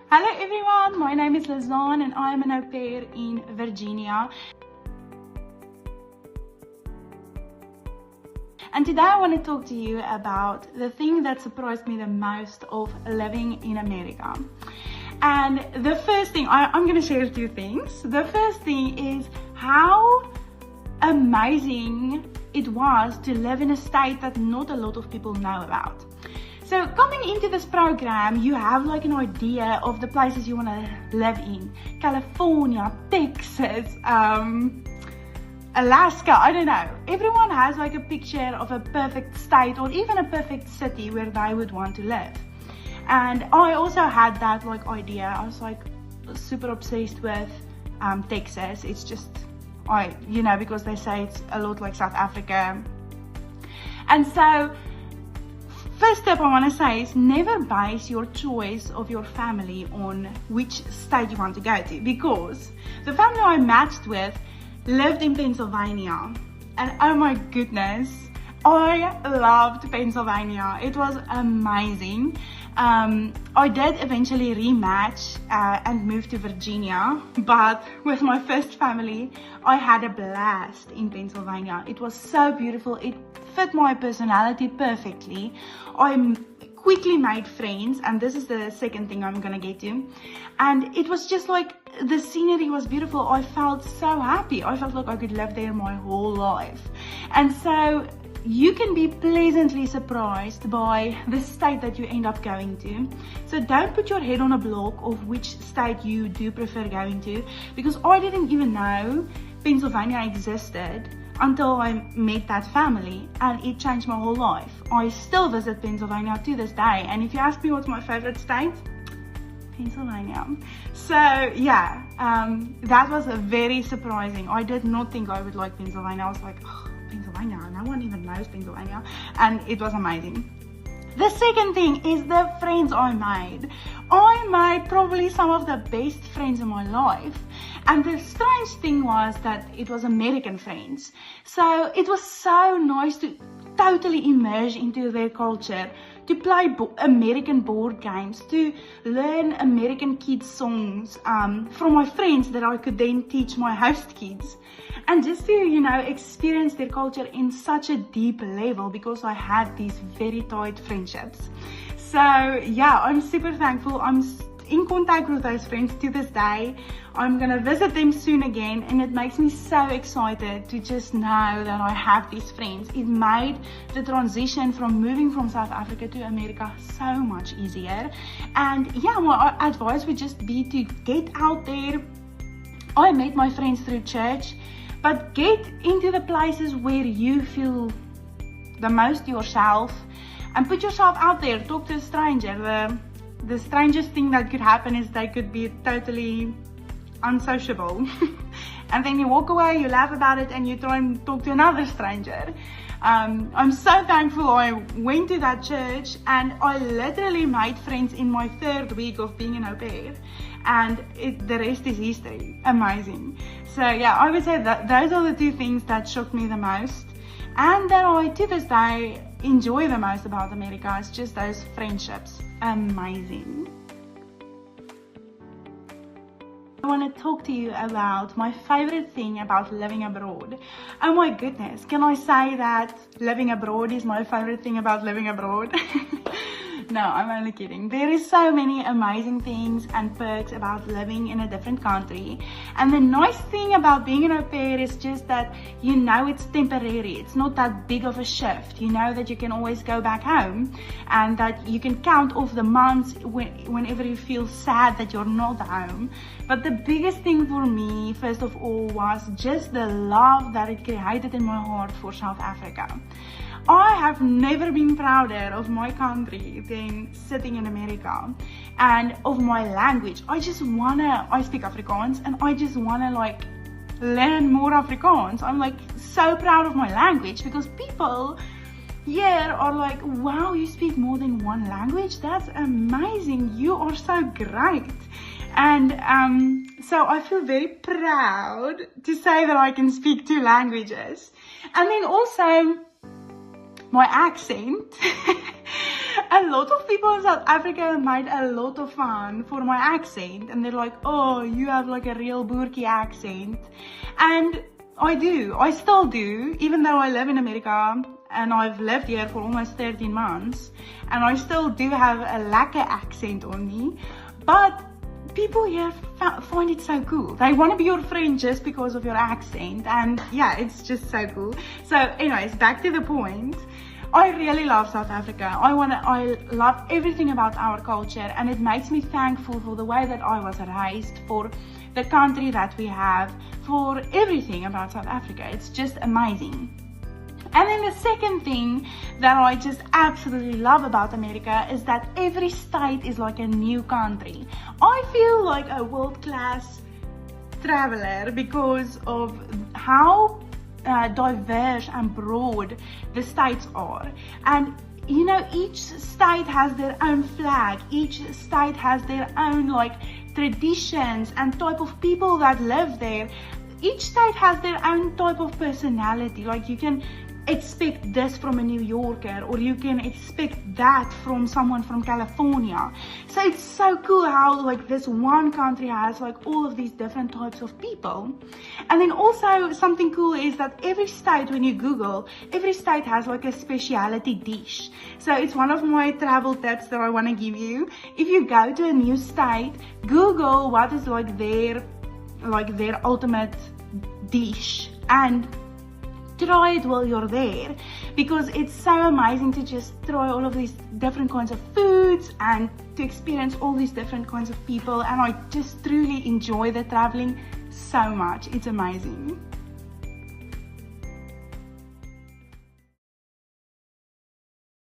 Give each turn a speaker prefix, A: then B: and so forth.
A: Hello everyone, my name is Lezanne and I am an au pair in Virginia. And today I want to talk to you about the thing that surprised me the most of living in America. And the first thing, I'm going to share two things. The first thing is how amazing it was to live in a state that not a lot of people know about. So coming into this program, you have like an idea of the places you want to live in. California, Texas, Alaska, I don't know. Everyone has like a picture of a perfect state or even a perfect city where they would want to live. And I also had that like idea. I was like super obsessed with Texas. It's just, because they say it's a lot like South Africa. And so, first step I want to say is never base your choice of your family on which state you want to go to, because the family I matched with lived in Pennsylvania, and oh my goodness, I loved Pennsylvania. It was amazing. I did eventually rematch and move to Virginia, but with my first family, I had a blast in Pennsylvania. It was so beautiful. It fit my personality perfectly. I quickly made friends, and this is the second thing I'm gonna get to. And it was just like, the scenery was beautiful. I felt so happy. I felt like I could live there my whole life. And so you can be pleasantly surprised by the state that you end up going to. So don't put your head on a block of which state you do prefer going to, because I didn't even know Pennsylvania existed until I met that family, and it changed my whole life. I still visit Pennsylvania to this day, and if you ask me what's my favorite state, Pennsylvania. So yeah, that was very surprising. I did not think I would like Pennsylvania. I was like, oh, Pennsylvania, no one even knows Pennsylvania, and it was amazing. The second thing is the friends I made. I made probably some of the best friends in my life. And the strange thing was that it was American friends. So it was so nice to totally immerse into their culture, to play American board games, to learn American kids songs from my friends that I could then teach my host kids. And just to, experience their culture in such a deep level, because I had these very tight friendships. So yeah, I'm super thankful. I'm in contact with those friends to this day. I'm gonna visit them soon again, and it makes me so excited to just know that I have these friends. It made the transition from moving from South Africa to America so much easier. And yeah, my advice would just be to get out there. I met my friends through church, but get into the places where you feel the most yourself, and put yourself out there. Talk to a stranger. The strangest thing that could happen is they could be totally unsociable. And then you walk away, you laugh about it, and you try and talk to another stranger. I'm so thankful I went to that church, and I literally made friends in my third week of being an au pair. And the rest is history. Amazing. So yeah, I would say that those are the two things that shocked me the most, and that I to this day enjoy the most about America. It's just those friendships. Amazing. I want to talk to you about my favorite thing about living abroad. Oh my goodness, can I say that living abroad is my favorite thing about living abroad? No, I'm only kidding. There is so many amazing things and perks about living in a different country. And the nice thing about being an au pair is just that it's temporary. It's not that big of a shift. You know that you can always go back home, and that you can count off the months whenever you feel sad that you're not home. But the biggest thing for me, first of all, was just the love that it created in my heart for South Africa. I have never been prouder of my country than sitting in America, and of my language. I speak Afrikaans, and I just wanna learn more Afrikaans. I'm so proud of my language, because people here are like, wow, you speak more than one language? That's amazing. You are so great. And so I feel very proud to say that I can speak 2 languages. And then also my accent. a lot of people in South Africa made a lot of fun for my accent, and they're like, oh, you have like a real Boertjie accent. And I still do, even though I live in America and I've lived here for almost 13 months, and I still do have a lekker accent on me. But people here find it so cool. They want to be your friend just because of your accent, and yeah, it's just so cool. So anyways, back to the point. I really love South Africa. I love everything about our culture, and it makes me thankful for the way that I was raised, for the country that we have, for everything about South Africa. It's just amazing. And then the second thing that I just absolutely love about America is that every state is like a new country. I feel like a world-class traveler because of how diverse and broad the states are. And you know, each state has their own flag, each state has their own like traditions and type of people that live there. Each state has their own type of personality. Like you can expect this from a New Yorker, or you can expect that from someone from California. So it's so cool how like this one country has like all of these different types of people. And then also something cool is that every state, when you Google, every state has like a specialty dish. So it's one of my travel tips that I want to give you. If you go to a new state, Google what is like their ultimate dish, and try it while you're there, because it's so amazing to just try all of these different kinds of foods and to experience all these different kinds of people. And I just truly enjoy the traveling so much. It's amazing.